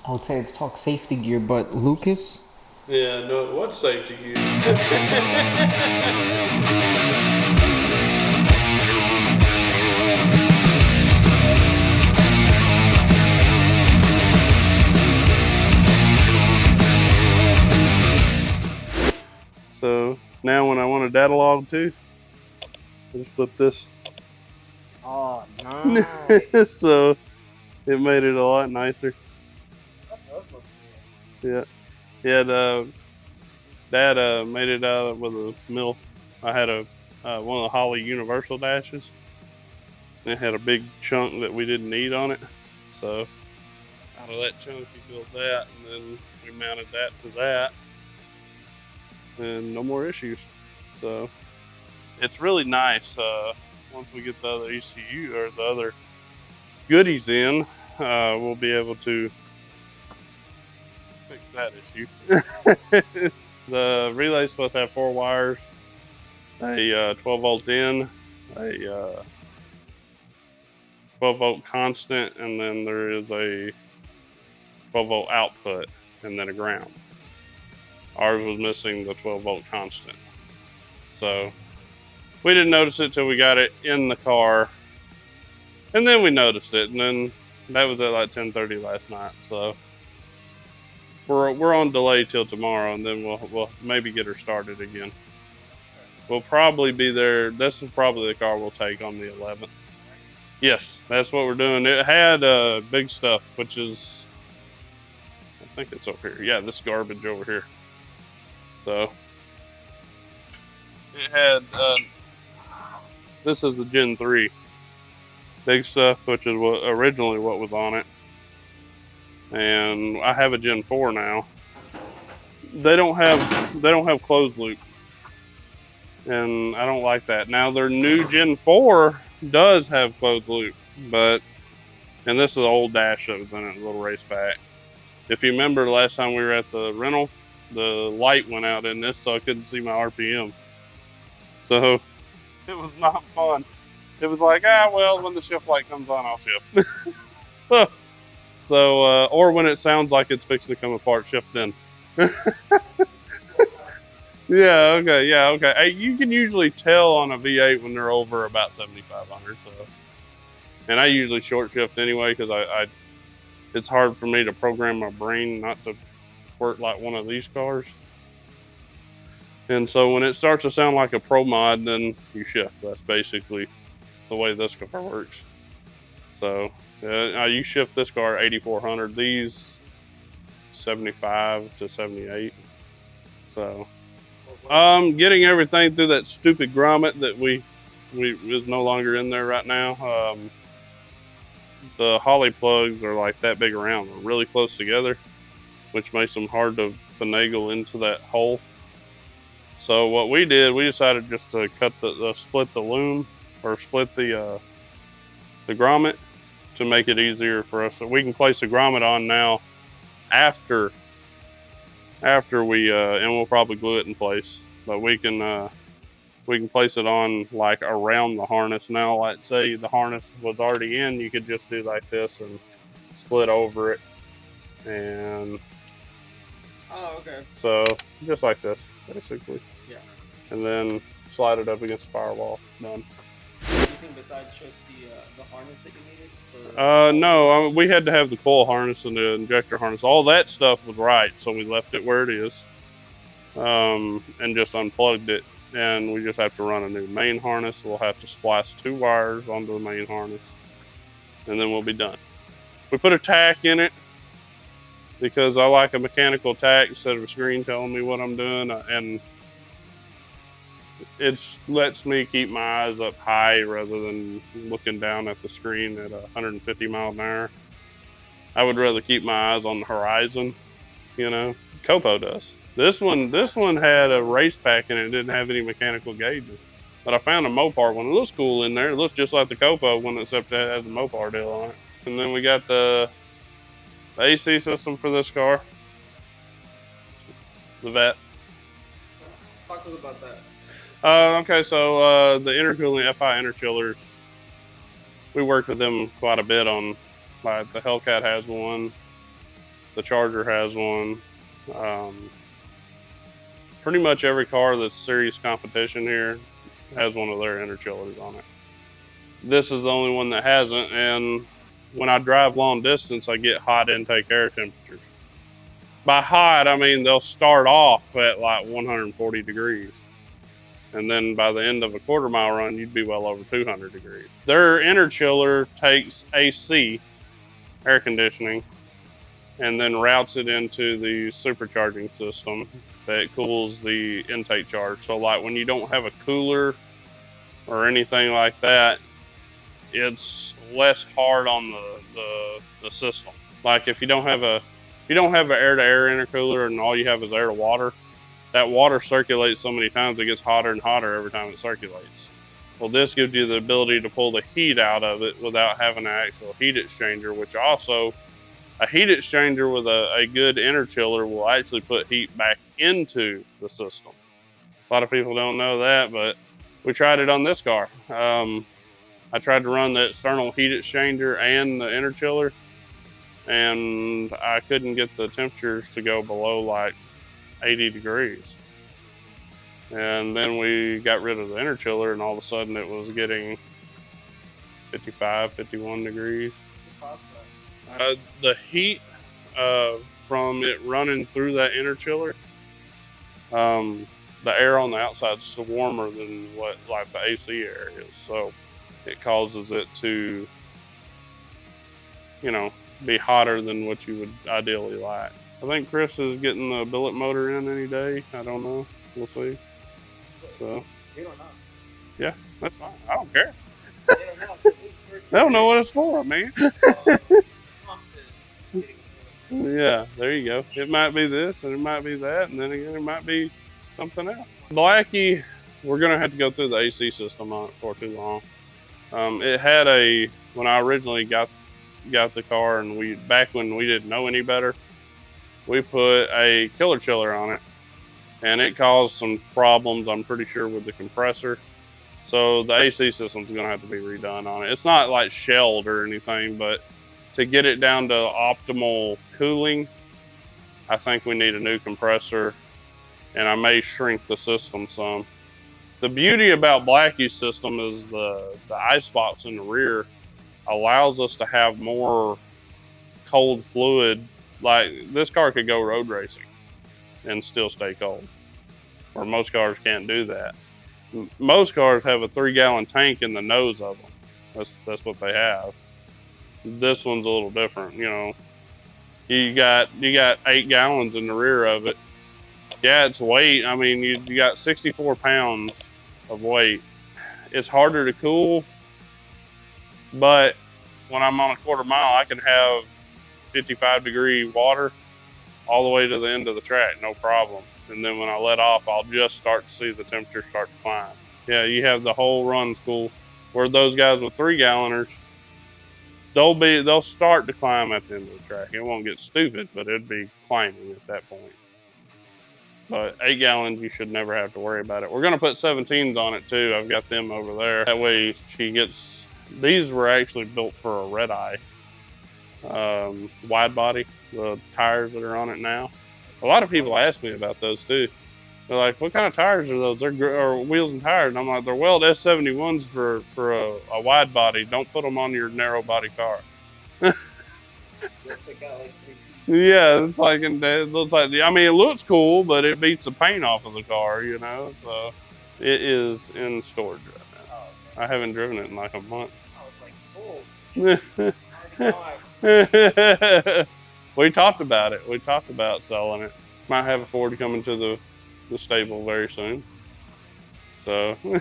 I would say it's talk safety gear, but Lucas? Yeah, no, what's safety gear? So now when I want a data log too, I just flip this. Oh, nice. So it made it a lot nicer. Yeah. Yeah, Dad made it out with a mill. I had a one of the Holley universal dashes. It had a big chunk that we didn't need on it. So out of that chunk he built that, and then we mounted that to that. And no more issues. So it's really nice. Once we get the other ECU or the other goodies in, we'll be able to fix that issue. The relay's supposed to have 4 wires, a 12 volt in, a 12 volt constant, and then there is a 12 volt output, and then a ground. Ours was missing the 12 volt constant. So we didn't notice it till we got it in the car, and then we noticed it, and then that was at like 10:30 last night. So we're on delay till tomorrow, and then we'll maybe get her started again. We'll probably be there. This is probably the car we'll take on the 11th. Yes, that's what we're doing. It had big stuff, which is, I think it's over here. Yeah, this garbage over here. So it had, this is the Gen 3 big stuff, which is originally what was on it. And I have a Gen 4 now. They don't have closed loop, and I don't like that. Now their new Gen 4 does have closed loop, and this is the old dash that was in it, a little race pack. If you remember the last time we were at the rental, the light went out in this, so I couldn't see my RPM. So it was not fun. It was like, well, when the shift light comes on, I'll shift. Or when it sounds like it's fixing to come apart, shift in. Yeah, okay. Hey, you can usually tell on a V8 when they're over about 7,500. So, and I usually short shift anyway because it's hard for me to program my brain not to work like one of these cars. And so when it starts to sound like a pro mod, then you shift. That's basically the way this car works. So you shift this car 8,400. These 75 to 78. So. Getting everything through that stupid grommet that we is no longer in there right now. The Holley plugs are like that big around. They're really close together, which makes them hard to finagle into that hole. So what we did, we decided just to cut split the loom, or split the grommet, to make it easier for us. So we can place the grommet on now after we and we'll probably glue it in place, but we can place it on like around the harness now. Like say the harness was already in, you could just do like this and split over it, and okay. So just like this basically. Yeah. And then slide it up against the firewall. Done. Anything besides just the harness that you needed? No, we had to have the coil harness and the injector harness. All that stuff was right, so we left it where it is, and just unplugged it. And we just have to run a new main harness. We'll have to splice 2 wires onto the main harness, and then we'll be done. We put a tack in it because I like a mechanical tack instead of a screen telling me what I'm doing, and it lets me keep my eyes up high rather than looking down at the screen at 150 miles an hour. I would rather keep my eyes on the horizon, Copo does. This one had a race pack in it. It didn't have any mechanical gauges. But I found a Mopar one. It looks cool in there. It looks just like the Copo one, except it has a Mopar deal on it. And then we got the AC system for this car. The VET. Talk to us about that. Okay, so the intercooling FI interchillers, we worked with them quite a bit on, like the Hellcat has one, The Charger has one. Pretty much every car that's serious competition here has one of their interchillers on it. This is the only one that hasn't, and when I drive long distance, I get hot intake air temperatures. By hot, I mean they'll start off at like 140 degrees. And then by the end of a quarter-mile run, you'd be well over 200 degrees. Their interchiller takes AC, air conditioning, and then routes it into the supercharging system that cools the intake charge. So like when you don't have a cooler or anything like that, it's less hard on the system. Like if you don't have an air-to-air intercooler and all you have is air to water, that water circulates so many times it gets hotter and hotter every time it circulates. Well, this gives you the ability to pull the heat out of it without having an actual heat exchanger, which also, a heat exchanger with a good interchiller will actually put heat back into the system. A lot of people don't know that, but we tried it on this car. I tried to run the external heat exchanger and the interchiller, and I couldn't get the temperatures to go below like 80 degrees. And then we got rid of the interchiller, and all of a sudden it was getting 55, 51 degrees. The heat from it running through that interchiller, the air on the outside is warmer than what like the AC air is. So it causes it to, be hotter than what you would ideally like. I think Chris is getting the billet motor in any day. I don't know. We'll see. So. We don't know. Yeah, that's fine. I don't care. They don't know. They don't know what it's for, man. Something. Yeah, there you go. It might be this and it might be that, and then again it might be something else. Blackie, we're gonna have to go through the AC system on it for too long. It had when I originally got the car, and back when we didn't know any better, we put a killer chiller on it, and it caused some problems, I'm pretty sure, with the compressor. So the AC system's gonna have to be redone on it. It's not like shelled or anything, but to get it down to optimal cooling, I think we need a new compressor, and I may shrink the system some. The beauty about Blackie's system is the ice box in the rear allows us to have more cold fluid. Like this car could go road racing and still stay cold, or most cars can't do that. Most cars have a 3-gallon tank in the nose of them. That's what they have. This one's a little different, You got 8 gallons in the rear of it. Yeah, it's weight. I mean, you got 64 pounds of weight. It's harder to cool, but when I'm on a quarter mile, I can have 55-degree water all the way to the end of the track, no problem. And then when I let off, I'll just start to see the temperature start to climb. Yeah, you have the whole run school, where those guys with 3-galloners, they'll start to climb at the end of the track. It won't get stupid, but it'd be climbing at that point. But 8 gallons, you should never have to worry about it. We're gonna put 17s on it too. I've got them over there. That way these were actually built for a red eye wide body, the tires that are on it now. A lot of people ask me about those too. They're like, what kind of tires are those? Or wheels and tires. And I'm like, they're Weld S71s for a wide body. Don't put them on your narrow body car. Yeah, it's like, it looks like, I mean, it looks cool, but it beats the paint off of the car, So it is in storage right now. Oh, okay. I haven't driven it in like a month. I was like, sold. We talked about it. We talked about selling it. Might have a Ford coming to the stable very soon. So. How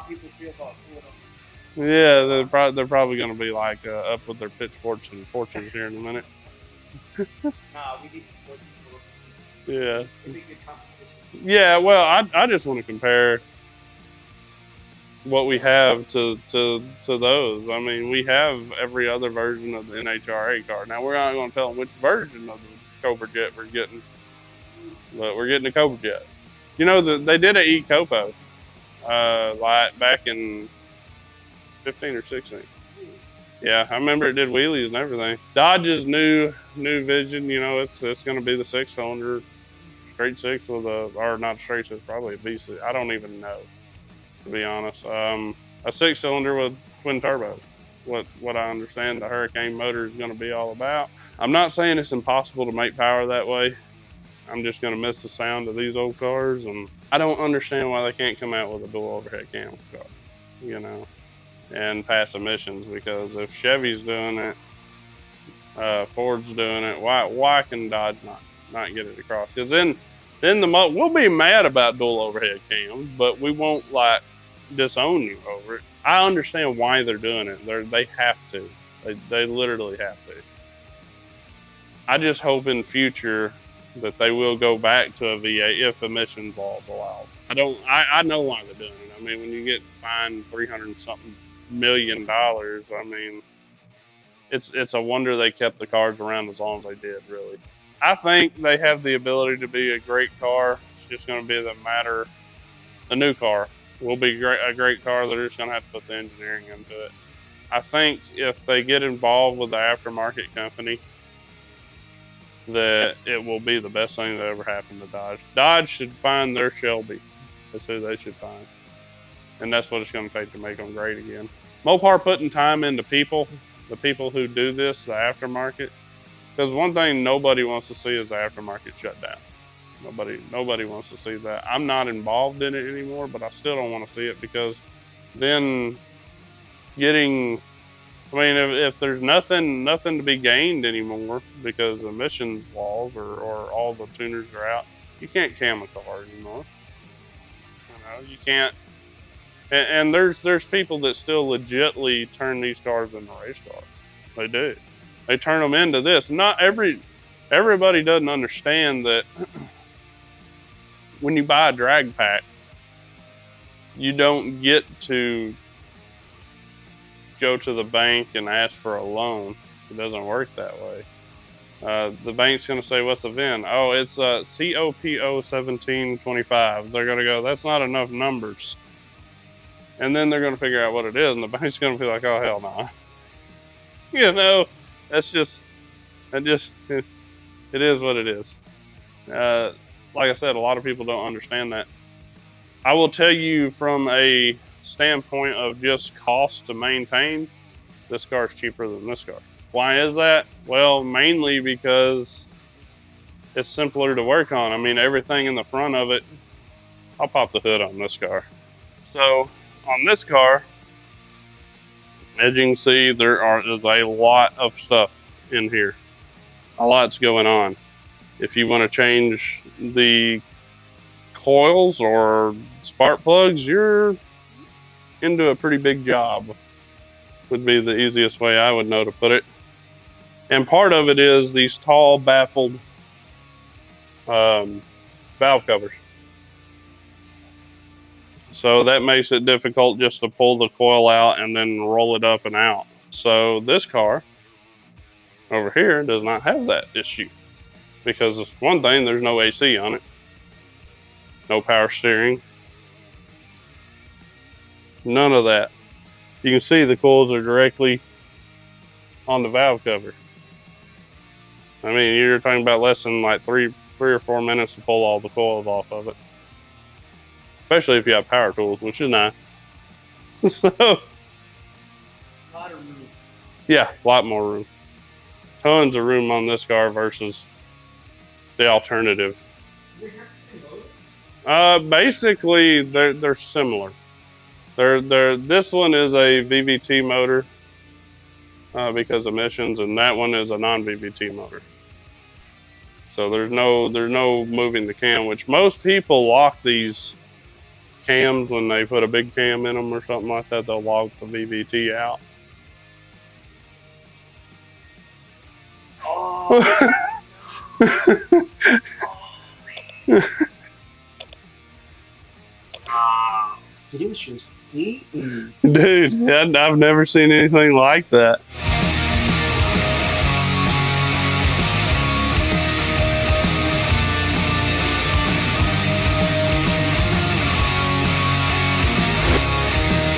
people feel about Ford. Yeah, they're probably going to be like up with their pitchforks and fortunes here in a minute. Nah, we need Ford. Yeah. It'd be good competition. Yeah, well, I just want to compare what we have to those. I mean, we have every other version of the NHRA car. Now, we're not going to tell them which version of the Cobra Jet we're getting, but we're getting a Cobra Jet. They did a E-Copo like back in 15 or 16. Yeah, I remember it did wheelies and everything. Dodge's new Vision, you know, it's going to be the 6-cylinder, straight six with a, or not straight six, probably a V6. I don't even know, to be honest. A 6-cylinder with twin turbo. What I understand the Hurricane motor is going to be all about. I'm not saying it's impossible to make power that way. I'm just going to miss the sound of these old cars, and I don't understand why they can't come out with a dual overhead cam car, you know, and pass emissions. Because if Chevy's doing it, Ford's doing it, why can Dodge not get it across? Because then we'll be mad about dual overhead cams, but we won't like disown you over it. I understand why they're doing it. They have to. They literally have to. I just hope in future that they will go back to a V8 if emissions laws allow. I know why they're doing it. I mean, when you get fined $300-something million, I mean, it's a wonder they kept the cars around as long as they did, really. I think they have the ability to be a great car. It's just going to be the new car will be a great car. They're just going to have to put the engineering into it. I think if they get involved with the aftermarket company, that it will be the best thing that ever happened to Dodge. Dodge should find their Shelby. That's who they should find. And that's what it's going to take to make them great again. Mopar putting time into people, the people who do this, the aftermarket. Because one thing nobody wants to see is the aftermarket shut down. Nobody wants to see that. I'm not involved in it anymore, but I still don't want to see it, because then if there's nothing to be gained anymore because emissions laws or all the tuners are out, you can't cam a car anymore. You know, you can't. And there's people that still legitly turn these cars into race cars. They do. They turn them into this. Not everybody doesn't understand that when you buy a drag pack, you don't get to go to the bank and ask for a loan. It doesn't work that way. The bank's going to say, what's the VIN? Oh, it's COPO 1725. They're going to go, that's not enough numbers. And then they're going to figure out what it is, and the bank's going to be like, oh, hell no. Nah. You know, it is what it is. Like I said, a lot of people don't understand that. I will tell you from a standpoint of just cost to maintain, this car is cheaper than this car. Why is that? Well, mainly because it's simpler to work on. I mean, everything in the front of it, I'll pop the hood on this car. So on this car, as you can see, is a lot of stuff in here. A lot's going on. If you want to change the coils or spark plugs, you're into a pretty big job, would be the easiest way I would know to put it. And part of it is these tall baffled valve covers. So that makes it difficult just to pull the coil out and then roll it up and out. So this car over here does not have that issue, because one thing, there's no AC on it, no power steering, none of that. You can see the coils are directly on the valve cover. I mean, you're talking about less than like three or 4 minutes to pull all the coils off of it. Especially if you have power tools, which is nice. So, a lot of room. Yeah, a lot more room. Tons of room on this car versus the alternative. Basically, they're similar. This one is a VVT motor because emissions, and that one is a non-VVT motor. So there's no moving the cam, which most people lock these cams when they put a big cam in them or something like that. They'll lock the VVT out. Oh. It was just eating. Dude, I've never seen anything like that.